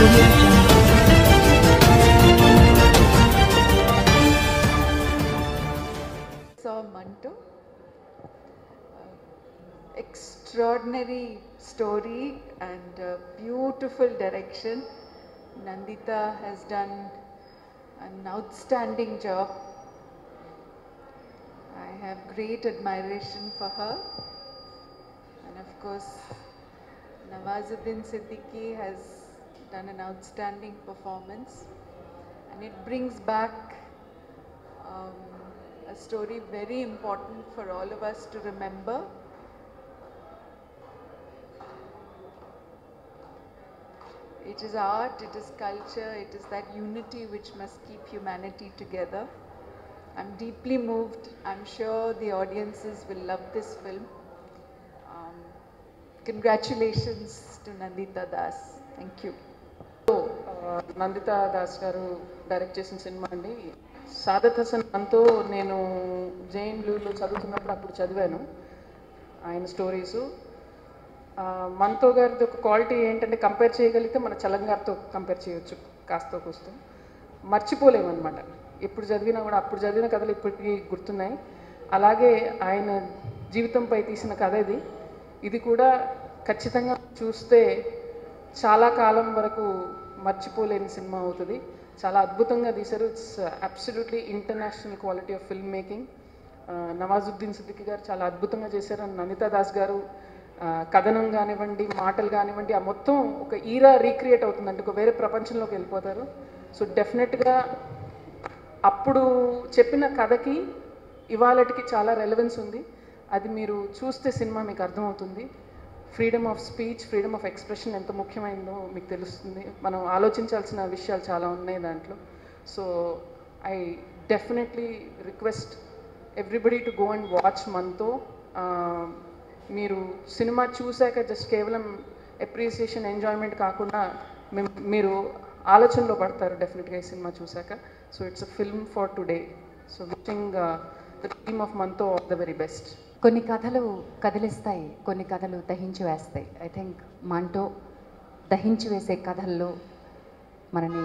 Audio Jungle. Saw Manto. Extraordinary story and beautiful direction. Nandita has done an outstanding job. I have great admiration for her. And of course, Nawazuddin Siddiqui has done an outstanding performance. And it brings back a story very important for all of us to remember. It is art, it is culture, it is that unity which must keep humanity together. I'm deeply moved. I'm sure the audiences will love this film. Congratulations to Nandita Das. Thank you. Nandita Das గారు direct చేసిన cinema అండి. సాదత్ హసన్ అంతో నేను జేఎన్యూలో చదువుతున్నప్పుడు అప్పుడు చదివాను ఆయన stories. మనతో గారిది ఒక క్వాలిటీ ఏంటంటే కంపేర్ చేయగలిగితే మన చలం గారితో కంపేర్ చేయొచ్చు కాస్తో కూస్తూ. మర్చిపోలేమన్నమాట. ఎప్పుడు చదివినా కూడా అప్పుడు చదివిన కథలు ఇప్పటికీ గుర్తున్నాయి. అలాగే ఆయన జీవితంపై తీసిన కథ ఇది కూడా ఖచ్చితంగా చూస్తే చాలా కాలం వరకు మర్చిపోలేని సినిమా అవుతుంది. చాలా అద్భుతంగా తీశారు. It's absolutely international quality of film making. Nawazuddin Siddiqui గారు చాలా అద్భుతంగా చేశారు. నందితా దాస్ గారు కథనం కానివ్వండి, మాటలు కానివ్వండి, ఆ మొత్తం ఒక ఈరా రీక్రియేట్ అవుతుందంటే ఒక వేరే ప్రపంచంలోకి వెళ్ళిపోతారు. సో డెఫినెట్గా అప్పుడు చెప్పిన కథకి ఇవాళకి చాలా రెలవెన్స్ ఉంది. అది మీరు చూస్తే సినిమా మీకు అర్థమవుతుంది. Freedom of speech, freedom of expression ఎంత ముఖ్యమైనదో మీకు తెలుస్తుంది. మనం ఆలోచించాల్సిన విషయాలు చాలా ఉన్నాయి దాంట్లో. So I definitely request everybody to go and watch మనతో. మీరు సినిమా చూశాక జస్ట్ కేవలం అప్రిసియేషన్, ఎంజాయ్మెంట్ కాకుండా మీరు ఆలోచనలో పడతారు డెఫినెట్గా ఈ సినిమా చూశాక. So it's a film for today. So wishing the team of మనతో ఆల్ ద వెరీ బెస్ట్. కొన్ని కథలు కదిలిస్తాయి, కొన్ని కథలు దహించి వేస్తాయి. ఐ థింక్ మంటో దహించి వేసే కథల్లో మనని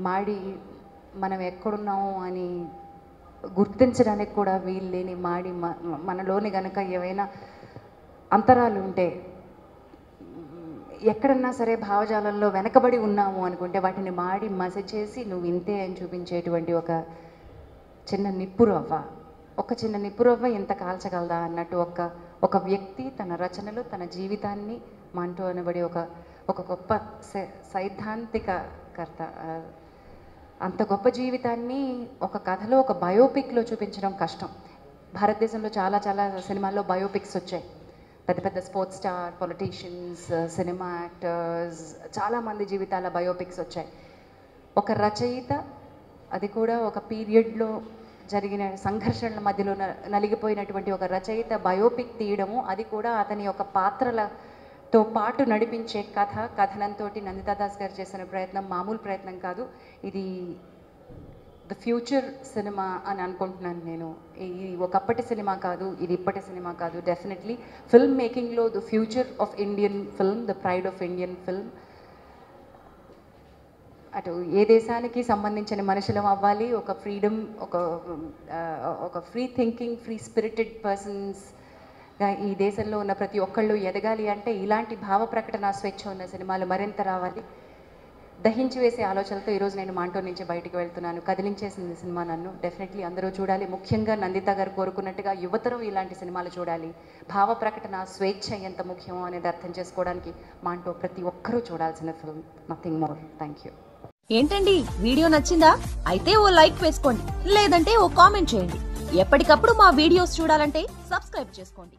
మాడి మనం ఎక్కడున్నాము అని గుర్తించడానికి కూడా వీలు లేని మాడి మనలోని గనక ఏవైనా అంతరాలు ఉంటే, ఎక్కడన్నా సరే భావజాలంలో వెనకబడి ఉన్నాము అనుకుంటే వాటిని మాడి మస చేసి నువ్వు ఇంతే అని చూపించేటువంటి ఒక చిన్న నిప్పురవ్వ, ఒక చిన్న నిప్పురవ్వ ఎంత కాల్చగలదా అన్నట్టు ఒక వ్యక్తి తన రచనలు, తన జీవితాన్ని మంటో అనబడి ఒక గొప్ప సైద్ధాంతికకర్త అంత గొప్ప జీవితాన్ని ఒక కథలో, ఒక బయోపిక్లో చూపించడం కష్టం. భారతదేశంలో చాలా చాలా సినిమాల్లో బయోపిక్స్ వచ్చాయి. పెద్ద పెద్ద sports star, politicians, cinema actors, చాలామంది జీవితాల బయోపిక్స్ వచ్చాయి. ఒక రచయిత, అది కూడా ఒక పీరియడ్లో జరిగిన సంఘర్షణల మధ్యలో నలిగిపోయినటువంటి ఒక రచయిత బయోపిక్ తీయడము, అది కూడా అతని యొక్క పాత్రలతో పాటు నడిపించే కథనంతో నందితా దాస్ గారు చేసిన ప్రయత్నం మామూలు ప్రయత్నం కాదు. ఇది ద ఫ్యూచర్ సినిమా అని అనుకుంటున్నాను నేను. ఇది ఒకప్పటి సినిమా కాదు, ఇది ఇప్పటి సినిమా కాదు. డెఫినెట్లీ ఫిల్మ్ మేకింగ్లో the future of Indian film, the pride of Indian film. అటు ఏ దేశానికి సంబంధించిన మనుషులం అవ్వాలి, ఒక ఫ్రీడమ్, ఒక ఫ్రీ థింకింగ్, ఫ్రీ స్పిరిటెడ్ పర్సన్స్గా ఈ దేశంలో ఉన్న ప్రతి ఒక్కళ్ళు ఎదగాలి అంటే ఇలాంటి భావ ప్రకటన, స్వేచ్ఛ ఉన్న సినిమాలు మరింత రావాలి. దహించి వేసే ఆలోచనలతో ఈరోజు నేను మాంటో నుంచి బయటికి వెళ్తున్నాను. కదిలించేసింది సినిమా నన్ను. డెఫినెట్లీ అందరూ చూడాలి. ముఖ్యంగా నందితా గారు కోరుకున్నట్టుగా యువతరం ఇలాంటి సినిమాలు చూడాలి. భావ ప్రకటన, స్వేచ్ఛ ఎంత ముఖ్యమో అనేది అర్థం చేసుకోవడానికి మాంటో ప్రతి ఒక్కరూ చూడాల్సిన film. Nothing more. Thank you. ఏంటండి, వీడియో నచ్చిందా? అయితే ఓ లైక్ వేసుకోండి, లేదంటే ఓ కామెంట్ చేయండి. ఎప్పటికప్పుడు మా వీడియోస్ చూడాలంటే సబ్స్క్రైబ్ చేసుకోండి.